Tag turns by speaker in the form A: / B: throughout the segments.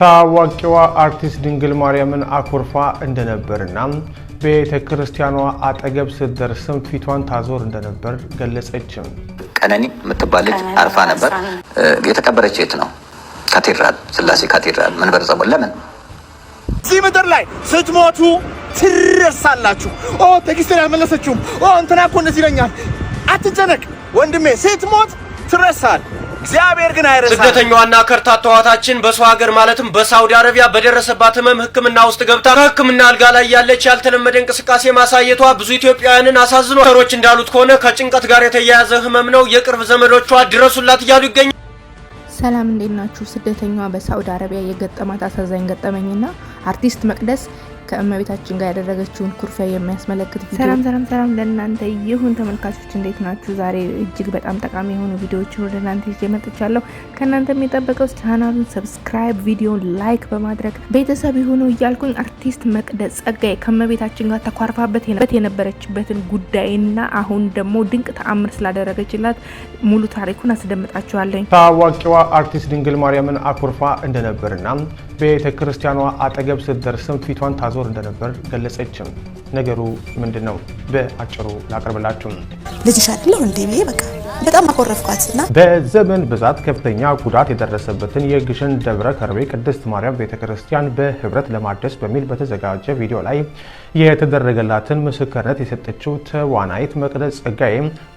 A: ታዋቂዋ አርቲስት ድንግል ማርያምን አኩርፋ እንደነበርና ቤተክርስቲያኗ አጠገብ ስትደርስም ፊቷን ታዞር እንደነበር ገለጸች።
B: ቀነኒ የምትባል ልጅ አርፋ ነበር። የተቀበረች የት ነው? ካቴድራል ስላሴ ካቴድራል መንበረ ጸባዖት። ለምን
C: እዚህ ምድር ላይ ስትሞቱ ትረሳላችሁ? ቴክስት ያልመለሰችውም እንትና እኮ እንደዚህ ይለኛል። አትጨነቅ ወንድሜ፣ ስትሞት ትረሳል። እግዚአብሔር ግን አይረሳም።
D: ስደተኛዋና ከርታታዋታችን በሰው ሀገር ማለትም በሳውዲ አረቢያ በደረሰባት ህመም ህክምና ውስጥ ገብታ ህክምና አልጋ ላይ ያለች ያልተለመደ እንቅስቃሴ ማሳየቷ ብዙ ኢትዮጵያውያንን አሳዝኗል። ዶክተሮች እንዳሉት ከሆነ ከጭንቀት ጋር የተያያዘ ህመም ነው። የቅርብ ዘመዶቿ ድረሱላት እያሉ ይገኛል።
E: ሰላም እንዴት ናችሁ? ስደተኛዋ በሳውዲ አረቢያ የገጠማት አሳዛኝ ገጠመኝና አርቲስት መቅደስ ከእመቤታችን ጋር ያደረገችውን ኩርፊያ የሚያስመለክት ቪዲዮ። ሰላም ለእናንተ ይሁን ተመልካቾች፣ እንዴት ናችሁ? ዛሬ እጅግ በጣም ጠቃሚ የሆኑ ቪዲዮዎችን ወደ እናንተ ይዤ መጥቻለሁ። ከእናንተ የሚጠበቀው ቻናሉን ሰብስክራይብ፣ ቪዲዮን ላይክ በማድረግ ቤተሰብ ይሁኑ እያልኩኝ አርቲስት መቅደስ ጸጋዬ ከእመቤታችን ጋር ተኳርፋበት የነበረችበትን ጉዳይና አሁን ደግሞ ድንቅ ተአምር ስላደረገችላት ሙሉ ታሪኩን አስደምጣችኋለሁ።
A: ታዋቂዋ አርቲስት ድንግል ማርያምን አኩርፋ እንደነበርና ቤተክርስቲያኗ አጠገብ ስትደርስም ፊቷን ታዞር እንደነበር ገለጸች። ነገሩ ምንድነው? በአጭሩ ላቀርብላችሁ።
F: ልጅሽ አይደለም እንዴ? በቃ በጣም አኮረፍኳትና
A: በዘመን ብዛት ከፍተኛ ጉዳት የደረሰበትን የግሸን ደብረ ከርቤ ቅድስት ማርያም ቤተክርስቲያን በህብረት ለማደስ በሚል በተዘጋጀ ቪዲዮ ላይ የተደረገላትን ምስክርነት የሰጠችው ተዋናይት መቅደስ ጸጋዬ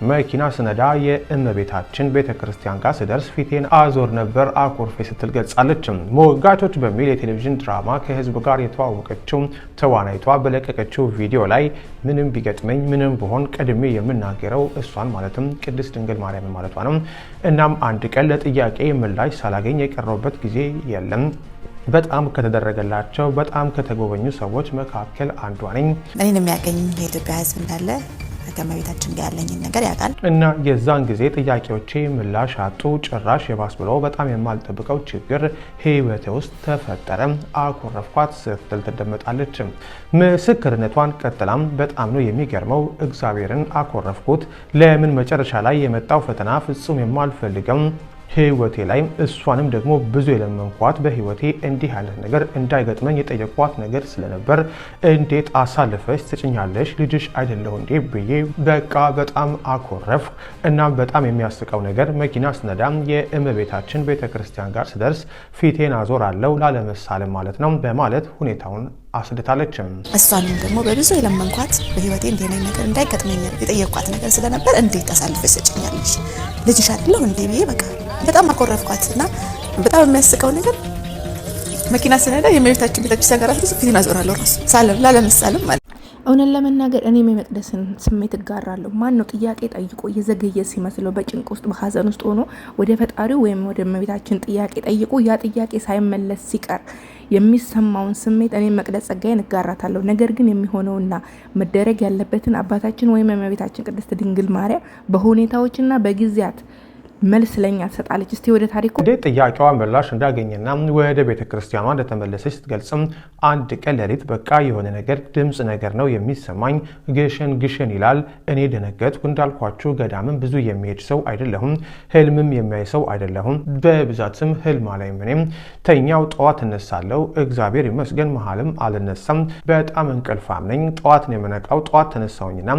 A: መኪና ስነዳ የእመቤታችን ቤተክርስቲያን ጋር ስደርስ ፊቴን አዞር ነበር አኩርፌ ስትል ገልጻለች። ሞጋቾች በሚል የቴሌቪዥን ድራማ ከህዝብ ጋር የተዋወቀችው ተዋናይቷ በለቀቀችው ቪዲዮ ላይ ምንም ቢገጥመኝ ምንም ብሆን ቀድሜ የምናገረው እሷን ማለትም ቅድስት ድንግል ማርያም ማለቷ ነው። እናም አንድ ቀን ለጥያቄ ምላሽ ሳላገኝ የቀረውበት ጊዜ የለም። በጣም ከተደረገላቸው በጣም ከተጎበኙ ሰዎች መካከል አንዷ ነኝ።
F: እኔን የሚያገኝ የኢትዮጵያ ህዝብ እንዳለ ከመቤታችን ጋር ያለኝን ነገር ያውቃል
A: እና የዛን ጊዜ ጥያቄዎቼ ምላሽ አጡ። ጭራሽ የባስ ብሎ በጣም የማልጠብቀው ችግር ህይወቴ ውስጥ ተፈጠረ። አኮረፍኳት ስትል ትደመጣለች። ምስክርነቷን ቀጥላም በጣም ነው የሚገርመው። እግዚአብሔርን አኮረፍኩት። ለምን መጨረሻ ላይ የመጣው ፈተና ፍጹም የማልፈልገው ህይወቴ ላይ እሷንም ደግሞ ብዙ የለመንኳት በህይወቴ እንዲህ አይነት ነገር እንዳይገጥመኝ የጠየኳት ነገር ስለነበር እንዴት አሳልፈሽ ትጭኛለሽ? ልጅሽ አይደለሁ እንዴ ብዬ በቃ በጣም አኮረፍ። እና በጣም የሚያስቀው ነገር መኪና ስነዳ የእመቤታችን ቤተክርስቲያን ጋር ስደርስ ፊቴን አዞራለሁ ላለመሳለም ማለት ነው በማለት ሁኔታውን አስደታለች።
F: እሷንም ደግሞ በብዙ የለመንኳት በህይወቴ እንዲህ አይነት ነገር እንዳይገጥመኝ የጠየኳት ነገር ስለነበር እንዴት አሳልፈሽ ትጭኛለሽ? ልጅሽ አይደለሁ እንዴ ብዬ በቃ በጣም አኮረፍኳትና በጣም የሚያስቀው ነገር መኪና ስነዳ የእመቤታችን ቤተክርስቲያን ጋር ፊቴን አዞራለሁ ራሱ ሳለም ላለመሳለም ማለት።
E: እውነት ለመናገር እኔም የመቅደስን ስሜት እጋራለሁ። ማን ነው ጥያቄ ጠይቆ የዘገየ ሲመስለው በጭንቅ ውስጥ በሀዘን ውስጥ ሆኖ ወደ ፈጣሪው ወይም ወደ እመቤታችን ጥያቄ ጠይቆ ያ ጥያቄ ሳይመለስ ሲቀር የሚሰማውን ስሜት እኔ መቅደስ ጸጋዬን እጋራታለሁ። ነገር ግን የሚሆነውና መደረግ ያለበትን አባታችን ወይም እመቤታችን ቅድስት ድንግል ማርያም በሁኔታዎችና በጊዜያት መልስ ለኛ ትሰጣለች። እስቲ ወደ ታሪኩ
A: ጥያቄዋ ምላሽ እንዳገኘና ወደ ቤተክርስቲያኗ እንደተመለሰች ስትገልጽም አንድ ቀን ሌሊት በቃ የሆነ ነገር ድምጽ ነገር ነው የሚሰማኝ፣ ግሸን ግሸን ይላል። እኔ ደነገጥኩ። እንዳልኳችሁ ገዳምን ብዙ የሚሄድ ሰው አይደለሁም፣ ህልምም የሚያይ ሰው አይደለሁም። በብዛትም ህልም አላይም። እኔም ተኛው ጠዋት እነሳለሁ። እግዚአብሔር ይመስገን መሀልም አልነሳም። በጣም እንቅልፋም ነኝ። ጠዋት ነው የምነቃው። ጠዋት ተነሳሁኝና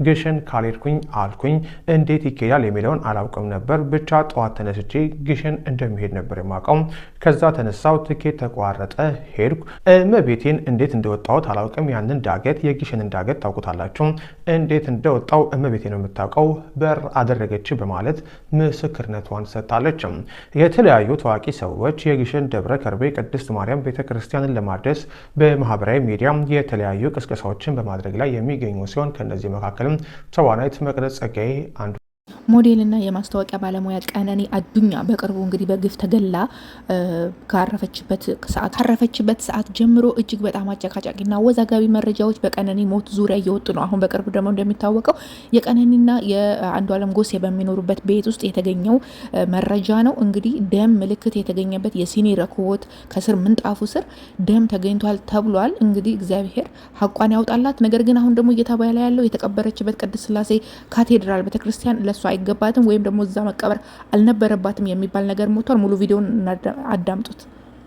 A: ግሸን ካልሄድኩኝ አልኩኝ። እንዴት ይኬዳል የሚለውን አላውቅም ነበር። ብቻ ጠዋት ተነስቼ ግሸን እንደሚሄድ ነበር የማውቀው። ከዛ ተነሳው፣ ትኬት ተቋረጠ፣ ሄድኩ። እመቤቴን እንዴት እንደወጣሁት አላውቅም። ያንን ዳገት የግሸንን ዳገት ታውቁታላችሁ። እንዴት እንደወጣው እመቤቴ ነው የምታውቀው። በር አደረገች በማለት ምስክርነቷን ሰጥታለች። የተለያዩ ታዋቂ ሰዎች የግሸን ደብረ ከርቤ ቅድስት ማርያም ቤተክርስቲያንን ለማደስ በማህበራዊ ሚዲያ የተለያዩ ቅስቀሳዎችን በማድረግ ላይ የሚገኙ ሲሆን ከነዚህ መካከልም ተዋናይት መቅደስ ጸጋዬ አንዱ።
E: ሞዴልና የማስታወቂያ ባለሙያ ቀነኒ አዱኛ በቅርቡ እንግዲህ በግፍ ተገላ ካረፈችበት ሰዓት ጀምሮ እጅግ በጣም አጨቃጫቂና አወዛጋቢ መረጃዎች በቀነኒ ሞት ዙሪያ እየወጡ ነው። አሁን በቅርቡ ደግሞ እንደሚታወቀው የቀነኒና የአንዱዓለም ጎሴ በሚኖሩበት ቤት ውስጥ የተገኘው መረጃ ነው። እንግዲህ ደም ምልክት የተገኘበት የሲኒ ረክቦት ከስር ምንጣፉ ስር ደም ተገኝቷል ተብሏል። እንግዲህ እግዚአብሔር ሐቋን ያውጣላት። ነገር ግን አሁን ደግሞ እየተባለ ያለው የተቀበረችበት ቅድስት ስላሴ ካቴድራል ቤተክርስቲያን ለሷ አይገባትም ወይም ደግሞ እዛ መቀበር አልነበረባትም የሚባል ነገር ሞቷል። ሙሉ ቪዲዮን አዳምጡት።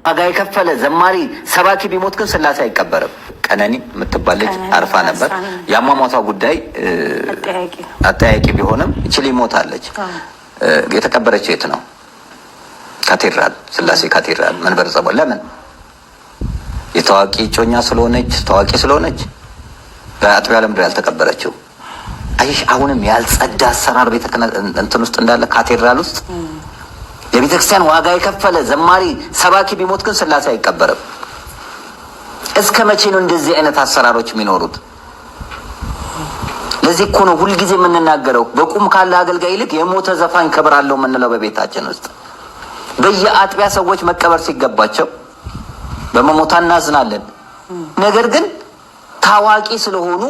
B: ዋጋ የከፈለ ዘማሪ ሰባኪ ቢሞት ግን ስላሴ አይቀበርም። ቀነኒ የምትባል ልጅ አርፋ ነበር። የአሟሟቷ ጉዳይ አጠያቂ ቢሆንም እችል ሞታለች። የተቀበረች የት ነው? ካቴድራል ስላሴ ካቴድራል መንበረ ጸባዖት። ለምን? የታዋቂ ጮኛ ስለሆነች ታዋቂ ስለሆነች በአጥቢያ ለምድር ያልተቀበረችው። አይሽ አሁንም ያልጸዳ አሰራር ቤተ ክህነት እንትን ውስጥ እንዳለ ካቴድራል ውስጥ የቤተክርስቲያን ዋጋ የከፈለ ዘማሪ ሰባኪ ቢሞት ግን ስላሴ አይቀበርም። እስከ መቼ ነው እንደዚህ አይነት አሰራሮች የሚኖሩት? ለዚህ እኮ ነው ሁልጊዜ የምንናገረው በቁም ካለ አገልጋይ ይልቅ የሞተ ዘፋኝ ክብር አለው የምንለው በቤታችን ውስጥ። በየአጥቢያ ሰዎች መቀበር ሲገባቸው በመሞታ እናዝናለን። ነገር ግን ታዋቂ ስለሆኑ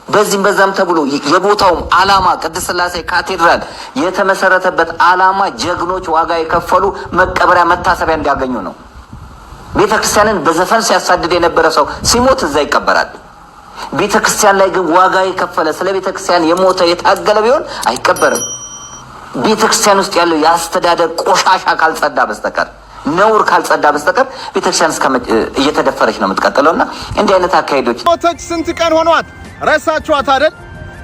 B: በዚህም በዛም ተብሎ የቦታውም ዓላማ ቅድስት ሥላሴ ካቴድራል የተመሰረተበት ዓላማ ጀግኖች ዋጋ የከፈሉ መቀበሪያ መታሰቢያ እንዲያገኙ ነው። ቤተክርስቲያንን በዘፈን ሲያሳድድ የነበረ ሰው ሲሞት እዛ ይቀበራል። ቤተክርስቲያን ላይ ግን ዋጋ የከፈለ ስለ ቤተክርስቲያን የሞተ የታገለ ቢሆን አይቀበርም። ቤተክርስቲያን ውስጥ ያለው የአስተዳደር ቆሻሻ ካልጸዳ በስተቀር ነውር ካልጸዳ በስተቀር ቤተክርስቲያን እየተደፈረች ነው የምትቀጥለውና እንዲህ አይነት አካሄዶች
C: ሞተች ስንት ቀን ሆኗት ረሳችኋት አይደል?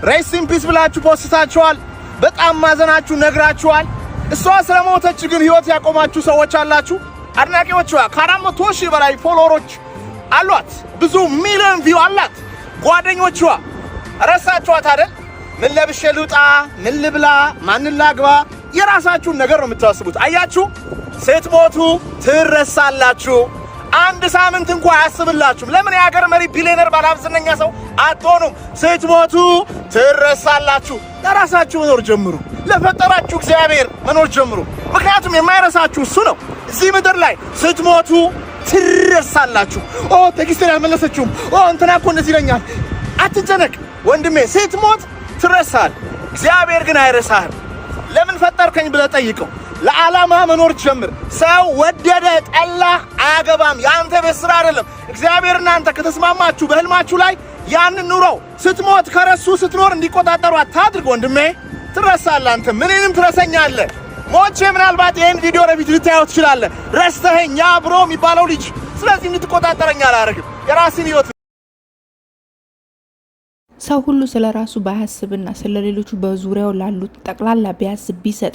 C: ሬስት ኢን ፒስ ብላችሁ ፖስታችኋል። በጣም ማዘናችሁ ነግራችኋል። እሷ ስለሞተች ግን ህይወት ያቆማችሁ ሰዎች አላችሁ። አድናቂዎቿ ከ400 ሺህ በላይ ፎሎወሮች አሏት። ብዙ ሚሊዮን ቪው አላት። ጓደኞቿ ረሳችኋት አይደል? ምን ለብሼ ልውጣ፣ ምን ልብላ፣ ማንን ላግባ፣ የራሳችሁን ነገር ነው የምታስቡት። አያችሁ፣ ስትሞቱ ትረሳላችሁ። አንድ ሳምንት እንኳን አያስብላችሁም። ለምን የሀገር መሪ ቢሊዮነር ባለሀብት ሰው አትሆኑም? ስትሞቱ ትረሳላችሁ። ለራሳችሁ መኖር ጀምሩ። ለፈጠራችሁ እግዚአብሔር መኖር ጀምሩ። ምክንያቱም የማይረሳችሁ እሱ ነው። እዚህ ምድር ላይ ስትሞቱ ትረሳላችሁ። ቴክስት ያልመለሰችውም እንትና እኮ እንደዚህ ይለኛል። አትጨነቅ ወንድሜ፣ ስትሞት ትረሳል። እግዚአብሔር ግን አይረሳህም። ለምን ፈጠርከኝ ብለህ ጠይቀው። ለዓላማ መኖር ጀምር። ሰው ወደደ ጠላ አያገባም። ያንተ ቤት ስራ አይደለም። እግዚአብሔር እናንተ ከተስማማችሁ በህልማችሁ ላይ ያንን ኑሮው። ስትሞት ከረሱ ስትኖር እንዲቆጣጠሩ አታድርግ ወንድሜ። ትረሳለህ። አንተ ምንንም ትረሰኛለህ። ሞቼ ምናልባት ይሄን ቪዲዮ ረቪት ልታየው ትችላለህ። ረስተኸኝ ያ ብሮ የሚባለው ልጅ። ስለዚህ እንድትቆጣጠረኝ አላደርግም። የራስን ህይወት
E: ሰው ሁሉ ስለ ራሱ ባያስብና ስለ ሌሎቹ በዙሪያው ላሉት ጠቅላላ ቢያስብ ቢሰጥ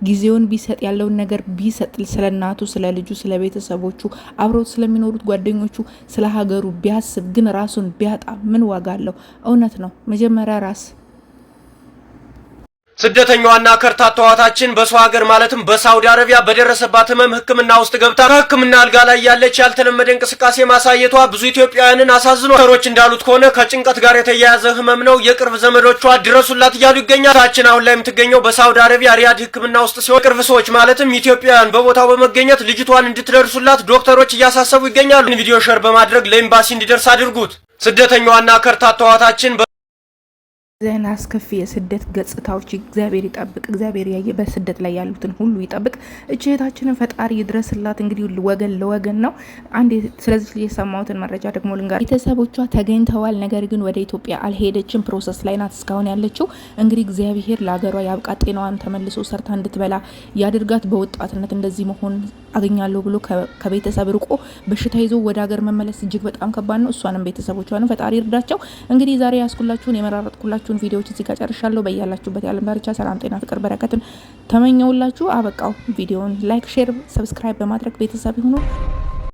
E: ጊዜውን ቢሰጥ ያለውን ነገር ቢሰጥ ስለ እናቱ፣ ስለ ልጁ፣ ስለ ቤተሰቦቹ፣ አብሮት ስለሚኖሩት ጓደኞቹ፣ ስለ ሀገሩ ቢያስብ ግን ራሱን ቢያጣ ምን ዋጋ አለው? እውነት ነው። መጀመሪያ ራስ
D: ስደተኛዋና ከርታታዋ እህታችን በሰው ሀገር ማለትም በሳውዲ አረቢያ በደረሰባት ህመም ሕክምና ውስጥ ገብታ ሕክምና አልጋ ላይ ያለች ያልተለመደ እንቅስቃሴ ማሳየቷ ብዙ ኢትዮጵያውያንን አሳዝኗል። ዶክተሮች እንዳሉት ከሆነ ከጭንቀት ጋር የተያያዘ ህመም ነው። የቅርብ ዘመዶቿ ድረሱላት እያሉ ይገኛል። እህታችን አሁን ላይ የምትገኘው በሳውዲ አረቢያ ሪያድ ሕክምና ውስጥ ሲሆን ቅርብ ሰዎች ማለትም ኢትዮጵያውያን በቦታው በመገኘት ልጅቷን እንድትደርሱላት ዶክተሮች እያሳሰቡ ይገኛሉ። ቪዲዮ ሼር በማድረግ ለኤምባሲ እንዲደርስ አድርጉት። ስደተኛዋና ከርታታዋ እህታችን
E: ዜና አስከፊ የስደት ገጽታዎች እግዚአብሔር ይጠብቅ። እግዚአብሔር ያየ በስደት ላይ ያሉትን ሁሉ ይጠብቅ። እህታችንን ፈጣሪ ይድረስላት። እንግዲህ ወገን ለወገን ነው። አንድ ስለዚህ የሰማሁትን መረጃ ደግሞ ልንገር። ቤተሰቦቿ ተገኝተዋል። ነገር ግን ወደ ኢትዮጵያ አልሄደችም። ፕሮሰስ ላይ ናት እስካሁን ያለችው። እንግዲህ እግዚአብሔር ለሀገሯ ያብቃ፣ ጤናዋን ተመልሶ ሰርታ እንድትበላ ያድርጋት። በወጣትነት እንደዚህ መሆን አገኛለሁ ብሎ ከቤተሰብ ርቆ በሽታ ይዞ ወደ ሀገር መመለስ እጅግ በጣም ከባድ ነው። እሷንም ቤተሰቦቿንም ፈጣሪ ይርዳቸው። እንግዲህ ዛሬ ያስኩላችሁን የመራረጥኩላችሁን ቪዲዮዎች እዚህ ጋር ጨርሻለሁ። በያላችሁበት የዓለም ዳርቻ ሰላም፣ ጤና፣ ፍቅር፣ በረከትን ተመኘውላችሁ። አበቃው። ቪዲዮውን ላይክ፣ ሼር፣ ሰብስክራይብ በማድረግ ቤተሰብ ይሁኑ።